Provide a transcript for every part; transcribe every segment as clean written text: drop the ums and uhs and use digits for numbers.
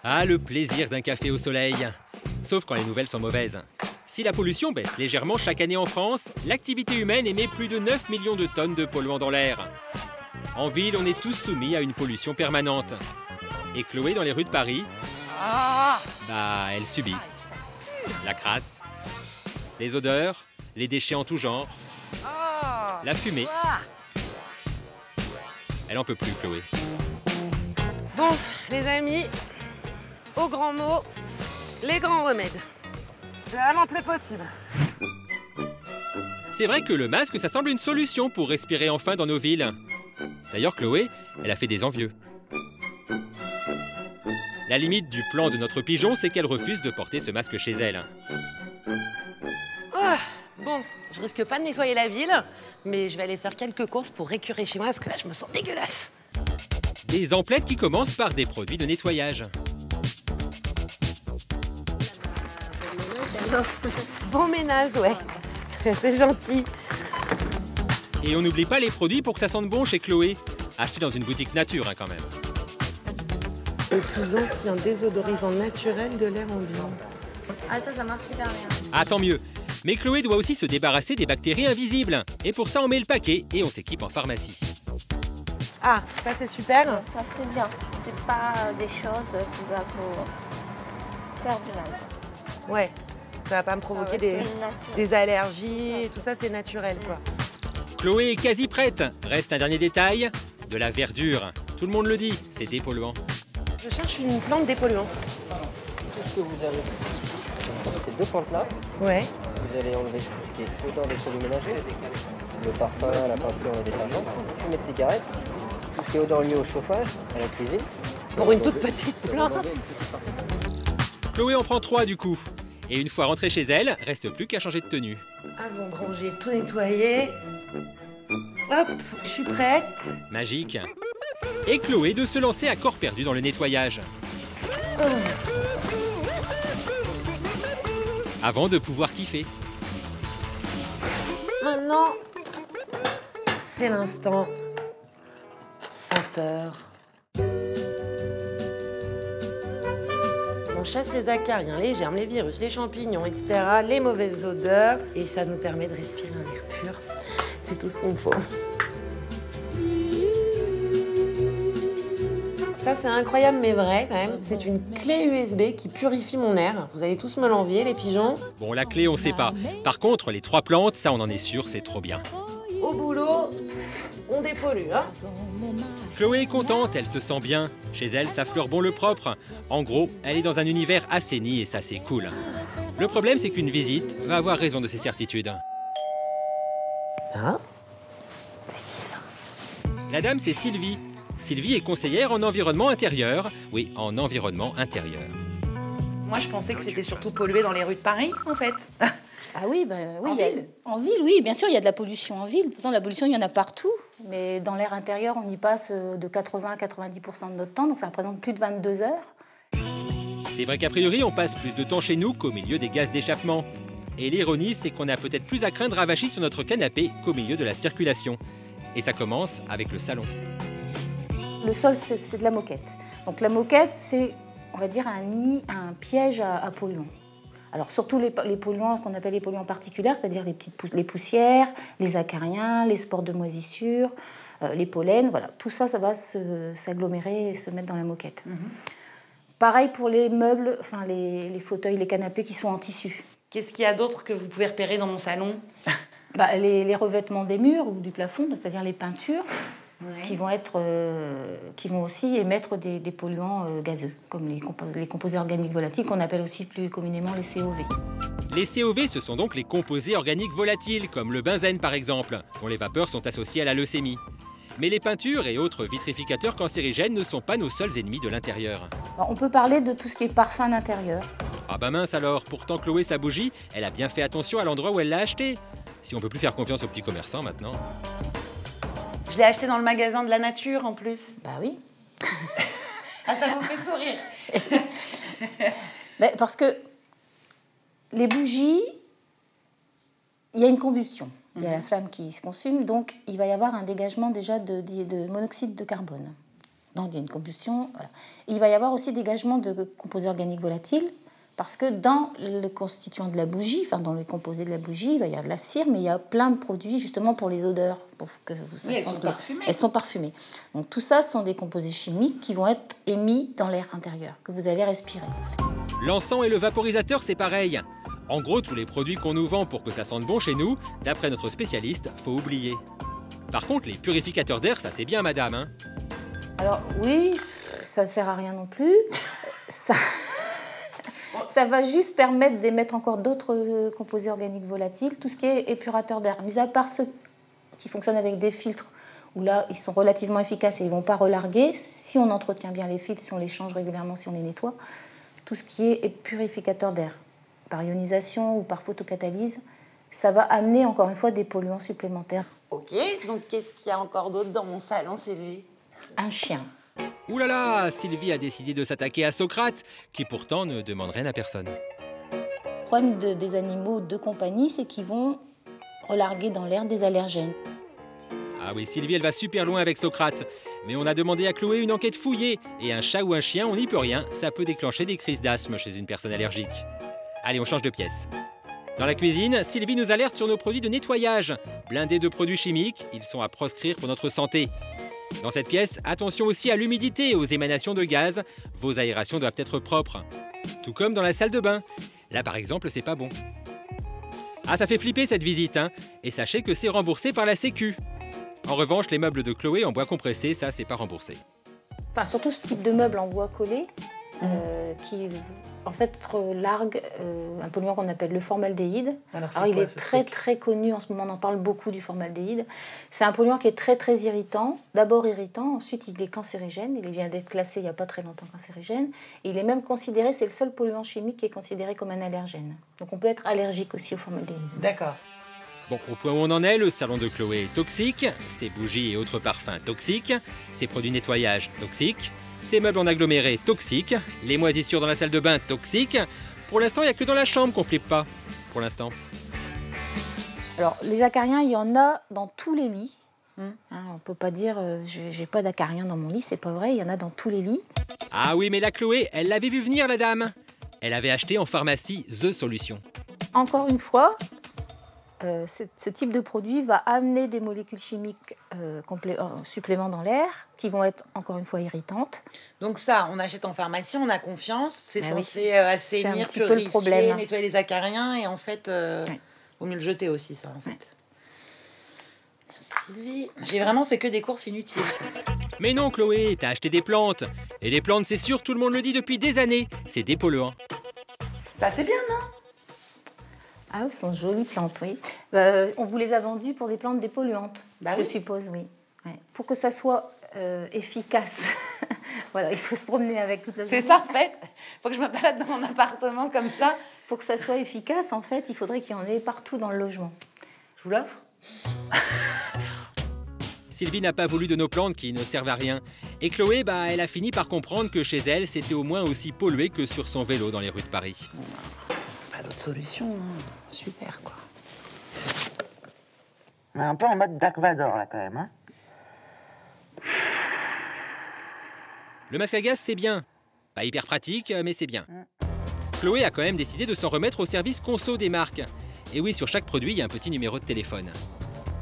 Ah, le plaisir d'un café au soleil. Sauf quand les nouvelles sont mauvaises. Si la pollution baisse légèrement chaque année en France, l'activité humaine émet plus de 9 millions de tonnes de polluants dans l'air. En ville, on est tous soumis à une pollution permanente. Et Chloé, dans les rues de Paris, elle subit. La crasse, les odeurs, les déchets en tout genre, la fumée. Elle en peut plus, Chloé. Bon, les amis, aux grands mots, les grands remèdes. Vraiment plus possible. C'est vrai que le masque, ça semble une solution pour respirer enfin dans nos villes. D'ailleurs, Chloé, elle a fait des envieux. La limite du plan de notre pigeon, c'est qu'elle refuse de porter ce masque chez elle. Bon, je risque pas de nettoyer la ville, mais je vais aller faire quelques courses pour récurer chez moi, parce que là, je me sens dégueulasse. Des emplettes qui commencent par des produits de nettoyage. Bon ménage, ouais. C'est gentil. Et on n'oublie pas les produits pour que ça sente bon chez Chloé. Achetés dans une boutique nature, quand même. Le plus ancien désodorisant naturel de l'air ambiant. Ah ça marche super bien. Ah, tant mieux. Mais Chloé doit aussi se débarrasser des bactéries invisibles. Et pour ça, on met le paquet et on s'équipe en pharmacie. Ah, ça c'est super. Ça c'est bien. C'est pas des choses qui vont faire bien. Ouais, ça va pas me provoquer des allergies et tout ça, c'est naturel, quoi. Chloé est quasi prête. Reste un dernier détail, de la verdure. Tout le monde le dit, c'est dépolluant. Je cherche une plante dépolluante. Tout ce que vous avez ici, c'est 2 plantes-là. Ouais. Vous allez enlever tout ce qui est odeur des produits ménagers, le parfum, la peinture, le détergent, fumée de cigarette, tout ce qui est odeur liée au chauffage, à la cuisine. Pour une toute petite plante. Chloé en prend 3 du coup. Et une fois rentrée chez elle, reste plus qu'à changer de tenue. Avant de ranger, tout nettoyer. Hop, je suis prête. Magique. Et Chloé de se lancer à corps perdu dans le nettoyage. Avant de pouvoir kiffer. Maintenant, c'est l'instant senteur. On chasse les acariens, les germes, les virus, les champignons, etc., les mauvaises odeurs. Et ça nous permet de respirer un air pur. C'est tout ce qu'il me faut. Ça, c'est incroyable mais vrai quand même. C'est une clé USB qui purifie mon air. Vous allez tous me l'envier, les pigeons. Bon, la clé, on sait pas. Par contre, les 3 plantes, ça, on en est sûr, c'est trop bien. Au boulot, on dépollue, hein. Chloé est contente, elle se sent bien. Chez elle, ça fleure bon le propre. En gros, elle est dans un univers assaini et ça, c'est cool. Le problème, c'est qu'une visite va avoir raison de ses certitudes. Ah, c'est qui ça? La dame, c'est Sylvie. Sylvie est conseillère en environnement intérieur. Oui, en environnement intérieur. Moi, je pensais que c'était surtout pollué dans les rues de Paris, en fait. Ah oui, oui, En ville oui, bien sûr, il y a de la pollution en ville. De toute façon, la pollution, il y en a partout. Mais dans l'air intérieur, on y passe de 80 à 90% de notre temps, donc ça représente plus de 22 heures. C'est vrai qu'a priori, on passe plus de temps chez nous qu'au milieu des gaz d'échappement. Et l'ironie, c'est qu'on a peut-être plus à craindre avachis sur notre canapé qu'au milieu de la circulation. Et ça commence avec le salon. Le sol, c'est de la moquette. Donc la moquette, c'est, on va dire, un piège à polluants. Alors surtout les polluants qu'on appelle les polluants particuliers, c'est-à-dire les poussières, les acariens, les spores de moisissure, les pollens, voilà. Tout ça, ça va s'agglomérer et se mettre dans la moquette. Pareil pour les meubles, enfin les fauteuils, les canapés qui sont en tissu. Qu'est-ce qu'il y a d'autre que vous pouvez repérer dans mon salon? Les revêtements des murs ou du plafond, c'est-à-dire les peintures, qui vont aussi émettre des polluants gazeux, comme les composés organiques volatiles, qu'on appelle aussi plus communément les COV. Les COV, ce sont donc les composés organiques volatiles, comme le benzène par exemple, dont les vapeurs sont associées à la leucémie. Mais les peintures et autres vitrificateurs cancérigènes ne sont pas nos seuls ennemis de l'intérieur. On peut parler de tout ce qui est parfum d'intérieur. Ah bah mince alors, pourtant Chloé, sa bougie, elle a bien fait attention à l'endroit où elle l'a achetée. Si on peut plus faire confiance aux petits commerçants maintenant. Je l'ai acheté dans le magasin de la nature en plus. Bah oui. Ah, ça vous fait sourire. Parce que les bougies, il y a une combustion. Il y a la flamme qui se consume, donc il va y avoir un dégagement déjà de monoxyde de carbone. Non, il y a une combustion. Voilà. Il va y avoir aussi dégagement de composés organiques volatiles, parce que dans le constituant de la bougie, enfin dans les composés de la bougie, il va y avoir de la cire, mais il y a plein de produits justement pour les odeurs. Pour que vous elles sont parfumées. Elles sont parfumées. Donc tout ça, ce sont des composés chimiques qui vont être émis dans l'air intérieur, que vous allez respirer. L'encens et le vaporisateur, c'est pareil. En gros, tous les produits qu'on nous vend pour que ça sente bon chez nous, d'après notre spécialiste, faut oublier. Par contre, les purificateurs d'air, ça c'est bien, madame. Hein. Alors oui, ça ne sert à rien non plus. Ça va juste permettre d'émettre encore d'autres composés organiques volatiles, tout ce qui est épurateur d'air. Mis à part ceux qui fonctionnent avec des filtres, où là, ils sont relativement efficaces et ils ne vont pas relarguer, si on entretient bien les filtres, si on les change régulièrement, si on les nettoie, tout ce qui est purificateur d'air, par ionisation ou par photocatalyse, ça va amener encore une fois des polluants supplémentaires. Ok, donc qu'est-ce qu'il y a encore d'autre dans mon salon, Sylvie? Un chien. Ouh là là, Sylvie a décidé de s'attaquer à Socrate, qui pourtant ne demande rien à personne. Le problème des animaux de compagnie, c'est qu'ils vont relarguer dans l'air des allergènes. Ah oui, Sylvie, elle va super loin avec Socrate. Mais on a demandé à Chloé une enquête fouillée. Et un chat ou un chien, on n'y peut rien, ça peut déclencher des crises d'asthme chez une personne allergique. Allez, on change de pièce. Dans la cuisine, Sylvie nous alerte sur nos produits de nettoyage. Blindés de produits chimiques, ils sont à proscrire pour notre santé. Dans cette pièce, attention aussi à l'humidité et aux émanations de gaz. Vos aérations doivent être propres. Tout comme dans la salle de bain. Là, par exemple, c'est pas bon. Ah, ça fait flipper cette visite, hein. Et sachez que c'est remboursé par la Sécu. En revanche, les meubles de Chloé en bois compressé, ça, c'est pas remboursé. Enfin, surtout ce type de meuble en bois collé, qui en fait largue un polluant qu'on appelle le formaldéhyde. Alors il est très connu, en ce moment on en parle beaucoup du formaldéhyde. C'est un polluant qui est très irritant, d'abord irritant, ensuite il est cancérigène, il vient d'être classé il n'y a pas très longtemps cancérigène, et il est même considéré, c'est le seul polluant chimique qui est considéré comme un allergène. Donc on peut être allergique aussi au formaldéhyde. D'accord. Bon, au point où on en est, le salon de Chloé est toxique, ses bougies et autres parfums toxiques, ses produits nettoyage toxiques, ses meubles en aggloméré toxiques, les moisissures dans la salle de bain toxiques. Pour l'instant, il n'y a que dans la chambre qu'on flippe pas. Pour l'instant. Alors, les acariens, il y en a dans tous les lits. Hein, on ne peut pas dire j'ai pas d'acariens dans mon lit, c'est pas vrai, il y en a dans tous les lits. Ah oui, mais la Chloé, elle l'avait vu venir, la dame. Elle avait acheté en pharmacie The Solution. Encore une fois, ce type de produit va amener des molécules chimiques suppléments dans l'air qui vont être encore une fois irritantes. Donc ça, on achète en pharmacie, on a confiance, c'est censé oui. assainir, C'est un petit peu le purifier, problème. nettoyer les acariens et en fait, vaut mieux le jeter aussi ça en fait. Merci Sylvie. J'ai vraiment fait que des courses inutiles. Mais non, Chloé, t'as acheté des plantes. Et les plantes, c'est sûr, tout le monde le dit depuis des années, c'est dépolluant. Ça c'est bien, non? Ah, ce sont jolies plantes, oui. On vous les a vendues pour des plantes dépolluantes, je suppose, oui. Ouais. Pour que ça soit efficace, voilà, il faut se promener avec toute la journée. C'est ça, en fait. Il faut que je me balade dans mon appartement comme ça. Pour que ça soit efficace, en fait, il faudrait qu'il y en ait partout dans le logement. Je vous l'offre. Sylvie n'a pas voulu de nos plantes qui ne servent à rien. Et Chloé, elle a fini par comprendre que chez elle, c'était au moins aussi pollué que sur son vélo dans les rues de Paris. Pas d'autre solution, hein. Super quoi. On est un peu en mode Dark Vador là quand même, hein. Le masque à gaz, c'est bien. Pas hyper pratique, mais c'est bien. Chloé a quand même décidé de s'en remettre au service conso des marques. Et oui, sur chaque produit, il y a un petit numéro de téléphone.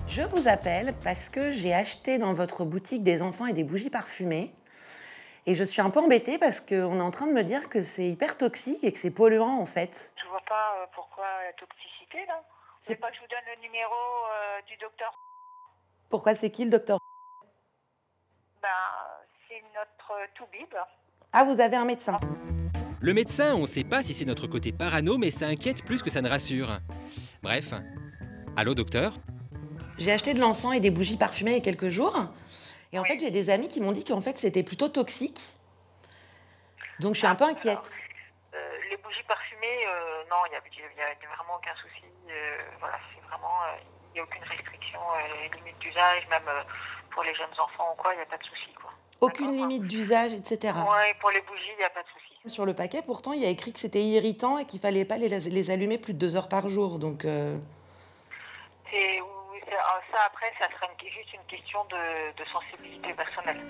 Je vous appelle parce que j'ai acheté dans votre boutique des encens et des bougies parfumées. Et je suis un peu embêtée parce qu'on est en train de me dire que c'est hyper toxique et que c'est polluant en fait. Je vois pas pourquoi la toxicité là. C'est pas que je vous donne le numéro du docteur. Pourquoi c'est qui le docteur? C'est notre toubib. Ah, vous avez un médecin? Le médecin, on sait pas si c'est notre côté parano, mais ça inquiète plus que ça ne rassure. Bref. Allô, docteur? J'ai acheté de l'encens et des bougies parfumées il y a quelques jours. Et en fait, j'ai des amis qui m'ont dit qu'en fait, c'était plutôt toxique. Donc, je suis un peu inquiète. Alors, les bougies parfumées, non, il n'y a vraiment aucun souci. Voilà, c'est vraiment, il n'y a aucune restriction, limite d'usage, même pour les jeunes enfants ou quoi, il n'y a pas de souci, quoi. Aucune limite d'usage, etc. Ouais, pour les bougies, il n'y a pas de souci. Sur le paquet, pourtant, il y a écrit que c'était irritant et qu'il ne fallait pas les allumer plus de 2 heures par jour. Donc, Oui, ça après, ça serait juste une question de sensibilité personnelle.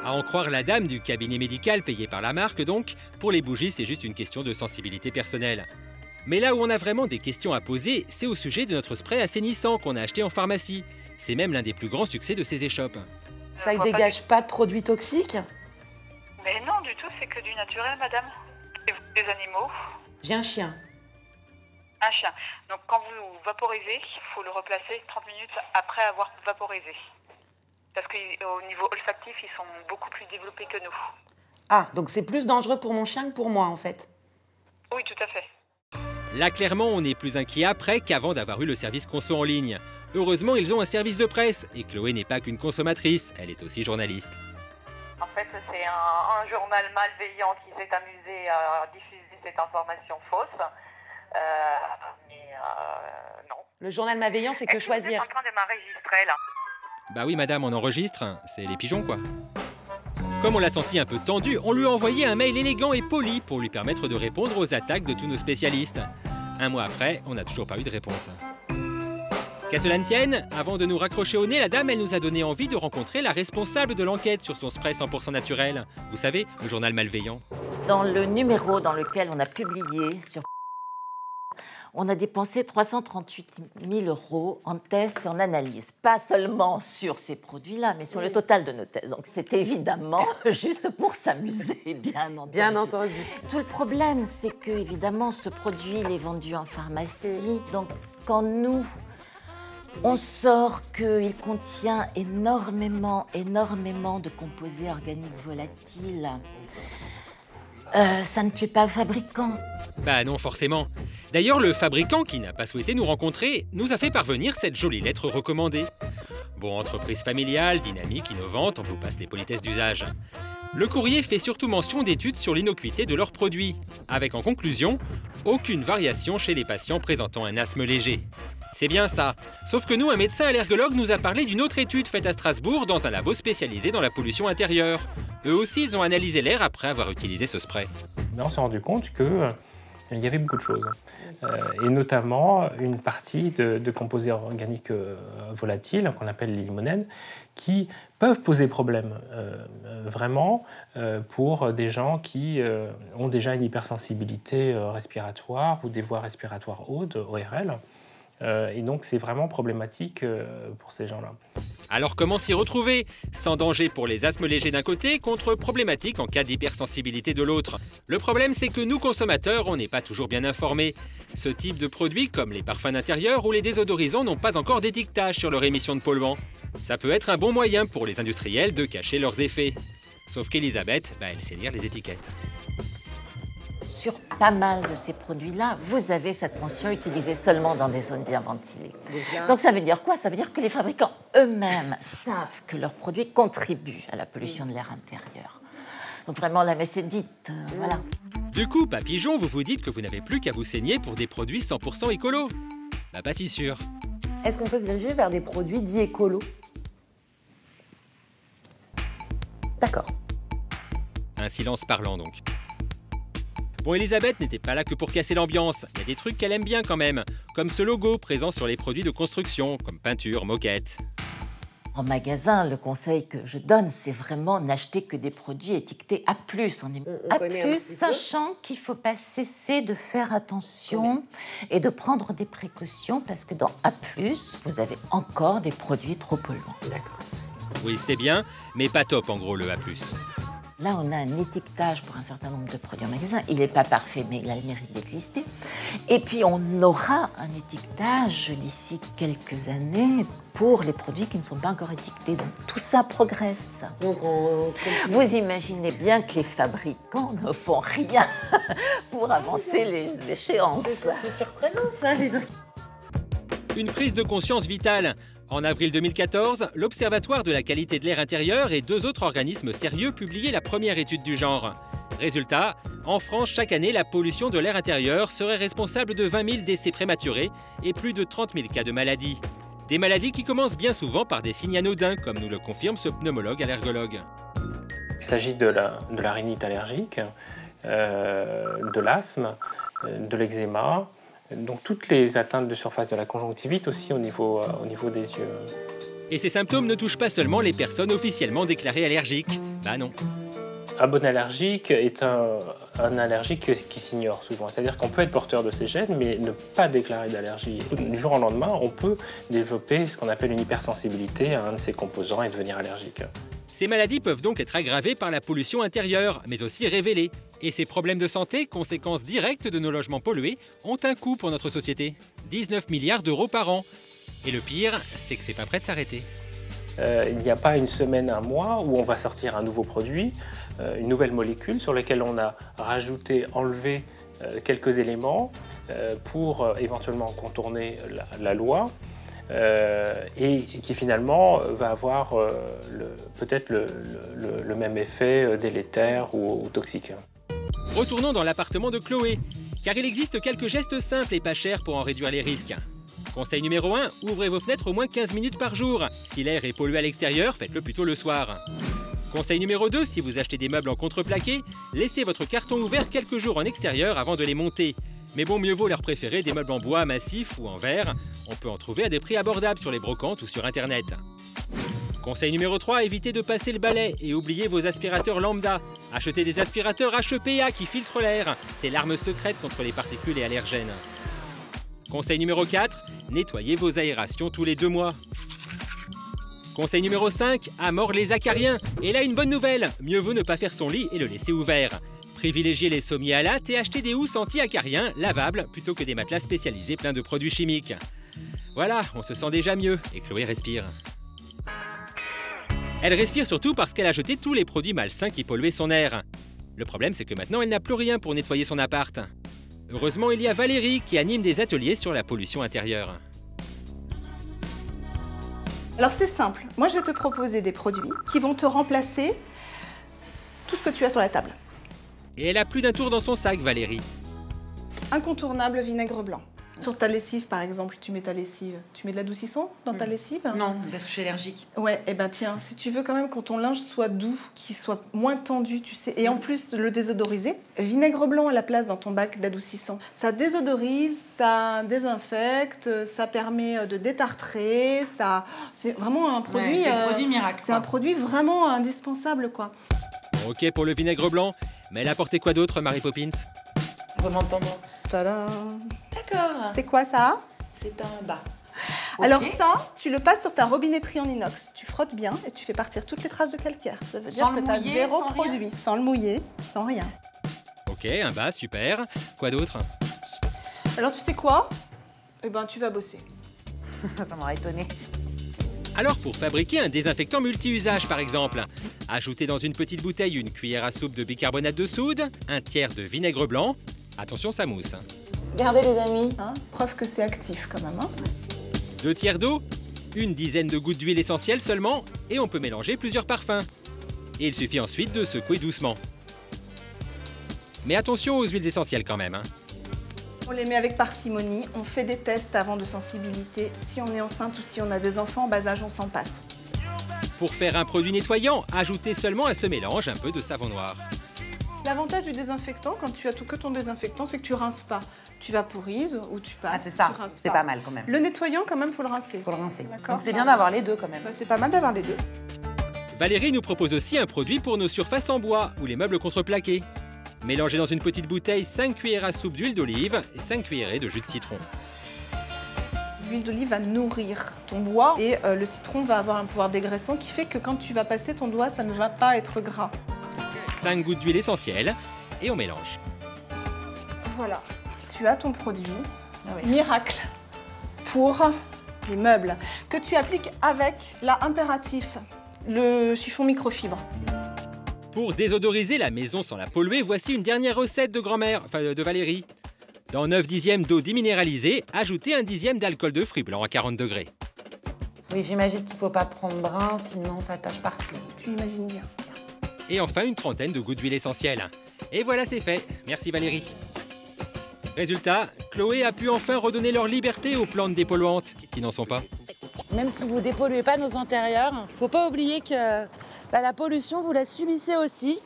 À en croire la dame du cabinet médical payé par la marque donc, pour les bougies c'est juste une question de sensibilité personnelle. Mais là où on a vraiment des questions à poser, c'est au sujet de notre spray assainissant qu'on a acheté en pharmacie. C'est même l'un des plus grands succès de ces échoppes. Ça ne dégage pas de produits toxiques? Mais non, du tout, c'est que du naturel, madame. Et vous, des animaux? J'ai un chien. Un chien. Donc quand vous vaporisez, il faut le replacer 30 minutes après avoir vaporisé. Parce qu'au niveau olfactif, ils sont beaucoup plus développés que nous. Ah, donc c'est plus dangereux pour mon chien que pour moi, en fait. Oui, tout à fait. Là, clairement, on est plus inquiet après qu'avant d'avoir eu le service conso en ligne. Heureusement, ils ont un service de presse. Et Chloé n'est pas qu'une consommatrice, elle est aussi journaliste. En fait, c'est un journal malveillant qui s'est amusé à diffuser cette information fausse. Non. Le journal malveillant, c'est que choisir. Vous êtes en train de m'enregistrer, là. Bah oui, madame, on enregistre. C'est les pigeons, quoi. Comme on l'a senti un peu tendu, on lui a envoyé un mail élégant et poli pour lui permettre de répondre aux attaques de tous nos spécialistes. Un mois après, on n'a toujours pas eu de réponse. Qu'à cela ne tienne, avant de nous raccrocher au nez, la dame, elle nous a donné envie de rencontrer la responsable de l'enquête sur son spray 100% naturel. Vous savez, le journal malveillant. Dans le numéro dans lequel on a publié sur... On a dépensé 338 000 € en tests et en analyses. Pas seulement sur ces produits-là, mais sur le total de nos tests. Donc c'est évidemment juste pour s'amuser, bien entendu. Bien entendu. Tout le problème, c'est que, évidemment, ce produit, il est vendu en pharmacie. Donc quand nous, on sort qu'il contient énormément de composés organiques volatiles, ça ne plaît pas aux fabricants. Bah non, forcément. D'ailleurs, le fabricant, qui n'a pas souhaité nous rencontrer, nous a fait parvenir cette jolie lettre recommandée. Bon, entreprise familiale, dynamique, innovante, on vous passe les politesses d'usage. Le courrier fait surtout mention d'études sur l'innocuité de leurs produits, avec en conclusion, aucune variation chez les patients présentant un asthme léger. C'est bien ça. Sauf que nous, un médecin allergologue nous a parlé d'une autre étude faite à Strasbourg dans un labo spécialisé dans la pollution intérieure. Eux aussi, ils ont analysé l'air après avoir utilisé ce spray. On s'est rendu compte qu'il y avait beaucoup de choses, et notamment une partie de composés organiques volatiles, qu'on appelle les limonènes, qui peuvent poser problème, vraiment, pour des gens qui ont déjà une hypersensibilité respiratoire ou des voies respiratoires hautes, ORL. Et donc c'est vraiment problématique pour ces gens-là. Alors comment s'y retrouver? Sans danger pour les asthmes légers d'un côté, contre problématique en cas d'hypersensibilité de l'autre. Le problème, c'est que nous, consommateurs, on n'est pas toujours bien informés. Ce type de produits, comme les parfums d'intérieur ou les désodorisants, n'ont pas encore d'étiquetage sur leur émission de polluants. Ça peut être un bon moyen pour les industriels de cacher leurs effets. Sauf qu'Elisabeth, elle sait lire les étiquettes. Sur pas mal de ces produits-là, vous avez cette mention utilisée seulement dans des zones bien ventilées. Donc ça veut dire quoi? Ça veut dire que les fabricants eux-mêmes savent que leurs produits contribuent à la pollution de l'air intérieur. Donc vraiment, la messe est dite, voilà. Du coup, Papigeon, vous vous dites que vous n'avez plus qu'à vous saigner pour des produits 100% écolos? Bah pas si sûr. Est-ce qu'on peut se diriger vers des produits dits écolos? D'accord. Un silence parlant donc. Bon, Elisabeth n'était pas là que pour casser l'ambiance. Il y a des trucs qu'elle aime bien quand même, comme ce logo présent sur les produits de construction, comme peinture, moquette. En magasin, le conseil que je donne, c'est vraiment n'acheter que des produits étiquetés A+. On est A+, sachant qu'il ne faut pas cesser de faire attention et de prendre des précautions, parce que dans A+, vous avez encore des produits trop polluants. D'accord. Oui, c'est bien, mais pas top en gros le A+. Là, on a un étiquetage pour un certain nombre de produits en magasin. Il n'est pas parfait, mais il a le mérite d'exister. Et puis, on aura un étiquetage d'ici quelques années pour les produits qui ne sont pas encore étiquetés. Donc, tout ça progresse. Donc, vous imaginez bien que les fabricants ne font rien pour avancer les échéances. C'est surprenant, ça. Une prise de conscience vitale. En avril 2014, l'Observatoire de la qualité de l'air intérieur et 2 autres organismes sérieux publiaient la première étude du genre. Résultat, en France, chaque année, la pollution de l'air intérieur serait responsable de 20 000 décès prématurés et plus de 30 000 cas de maladies. Des maladies qui commencent bien souvent par des signes anodins, comme nous le confirme ce pneumologue allergologue. Il s'agit de la rhinite allergique, de l'asthme, de l'eczéma, Donc toutes les atteintes de surface de la conjonctivite aussi au niveau des yeux. Et ces symptômes ne touchent pas seulement les personnes officiellement déclarées allergiques. Bah non. Un bon allergique est un allergique qui s'ignore souvent. C'est-à-dire qu'on peut être porteur de ces gènes, mais ne pas déclarer d'allergie. Du jour au lendemain, on peut développer ce qu'on appelle une hypersensibilité à un de ces composants et devenir allergique. Ces maladies peuvent donc être aggravées par la pollution intérieure, mais aussi révélées. Et ces problèmes de santé, conséquences directes de nos logements pollués, ont un coût pour notre société. 19 milliards d'euros par an. Et le pire, c'est que c'est pas prêt de s'arrêter. Il n'y a pas une semaine, un mois où on va sortir un nouveau produit, une nouvelle molécule sur laquelle on a rajouté, enlevé quelques éléments pour éventuellement contourner la loi et qui finalement va avoir peut-être le même effet délétère ou toxique. Retournons dans l'appartement de Chloé, car il existe quelques gestes simples et pas chers pour en réduire les risques. Conseil numéro 1, ouvrez vos fenêtres au moins 15 minutes par jour. Si l'air est pollué à l'extérieur, faites-le plutôt le soir. Conseil numéro 2, si vous achetez des meubles en contreplaqué, laissez votre carton ouvert quelques jours en extérieur avant de les monter. Mais bon, mieux vaut leur préférer des meubles en bois massif ou en verre. On peut en trouver à des prix abordables sur les brocantes ou sur internet. Conseil numéro 3, évitez de passer le balai et oubliez vos aspirateurs lambda. Achetez des aspirateurs HEPA qui filtrent l'air. C'est l'arme secrète contre les particules et allergènes. Conseil numéro 4, nettoyez vos aérations tous les 2 mois. Conseil numéro 5, à mort les acariens. Et là, une bonne nouvelle, mieux vaut ne pas faire son lit et le laisser ouvert. Privilégiez les sommiers à latte et achetez des housses anti-acariens lavables plutôt que des matelas spécialisés pleins de produits chimiques. Voilà, on se sent déjà mieux et Chloé respire. Elle respire surtout parce qu'elle a jeté tous les produits malsains qui polluaient son air. Le problème, c'est que maintenant, elle n'a plus rien pour nettoyer son appart. Heureusement, il y a Valérie qui anime des ateliers sur la pollution intérieure. Alors c'est simple, moi je vais te proposer des produits qui vont te remplacer tout ce que tu as sur la table. Et elle a plus d'un tour dans son sac, Valérie. Incontournable vinaigre blanc. Sur ta lessive, par exemple, tu mets ta lessive. Tu mets de l'adoucissant dans ta lessive? Non, parce que je suis allergique. Ouais, et ben tiens, si tu veux quand même que ton linge soit doux, qu'il soit moins tendu, tu sais, et en plus le désodoriser, vinaigre blanc à la place dans ton bac d'adoucissant. Ça désodorise, ça désinfecte, ça permet de détartrer, ça... C'est vraiment un produit... Ouais, c'est un produit miracle. C'est un produit vraiment indispensable, quoi. Ok pour le vinaigre blanc, mais elle a apporté quoi d'autre, Mary Poppins? Remonte-moi. Tadam. D'accord. C'est quoi ça? C'est un bas. Alors Okay. ça, tu le passes sur ta robinetterie en inox. Tu frottes bien et tu fais partir toutes les traces de calcaire. Ça veut dire que tu as zéro produit, sans le mouiller, sans rien. Ok, un bas, super. Quoi d'autre? Alors tu sais quoi? Eh ben tu vas bosser. Ça m'aurait étonné. Alors pour fabriquer un désinfectant multi-usage par exemple, ajoutez dans une petite bouteille une cuillère à soupe de bicarbonate de soude, un tiers de vinaigre blanc. Attention, ça mousse. Regardez les amis. Hein, preuve que c'est actif quand même. Hein. 2 tiers d'eau, une dizaine de gouttes d'huile essentielle seulement, et on peut mélanger plusieurs parfums. Et il suffit ensuite de secouer doucement. Mais attention aux huiles essentielles quand même. Hein. On les met avec parcimonie, on fait des tests avant de sensibilité. Si on est enceinte ou si on a des enfants en bas âge, on s'en passe. Pour faire un produit nettoyant, ajoutez seulement à ce mélange un peu de savon noir. L'avantage du désinfectant, quand tu as tout que ton désinfectant, c'est que tu rinces pas. Tu vaporises ou tu passes. Ah, c'est ça, tu rinces c'est pas mal quand même. Le nettoyant, quand même, faut le rincer. Faut le rincer. D'accord. Donc c'est bien d'avoir les deux quand même. Bah, c'est pas mal d'avoir les deux. Valérie nous propose aussi un produit pour nos surfaces en bois ou les meubles contreplaqués. Mélangez dans une petite bouteille 5 cuillères à soupe d'huile d'olive et 5 cuillerées de jus de citron. L'huile d'olive va nourrir ton bois et le citron va avoir un pouvoir dégraissant qui fait que quand tu vas passer ton doigt, ça ne va pas être gras. 5 gouttes d'huile essentielle et on mélange. Voilà, tu as ton produit miracle pour les meubles que tu appliques avec la Impératif, le chiffon microfibre. Pour désodoriser la maison sans la polluer, voici une dernière recette de grand-mère, enfin de Valérie. Dans 9 dixièmes d'eau déminéralisée, ajoutez 1 dixième d'alcool de fruits blancs à 40 degrés. Oui, j'imagine qu'il ne faut pas prendre brun, sinon ça tâche partout. Tu imagines bien. Et enfin une trentaine de gouttes d'huile essentielle. Et voilà, c'est fait. Merci Valérie. Résultat, Chloé a pu enfin redonner leur liberté aux plantes dépolluantes, qui n'en sont pas. Même si vous ne dépolluez pas nos intérieurs, il ne faut pas oublier que la pollution, vous la subissez aussi.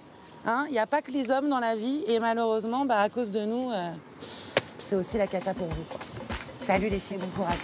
Il n'y a pas que les hommes dans la vie et malheureusement, à cause de nous, c'est aussi la cata pour vous, quoi. Salut les filles, bon courage.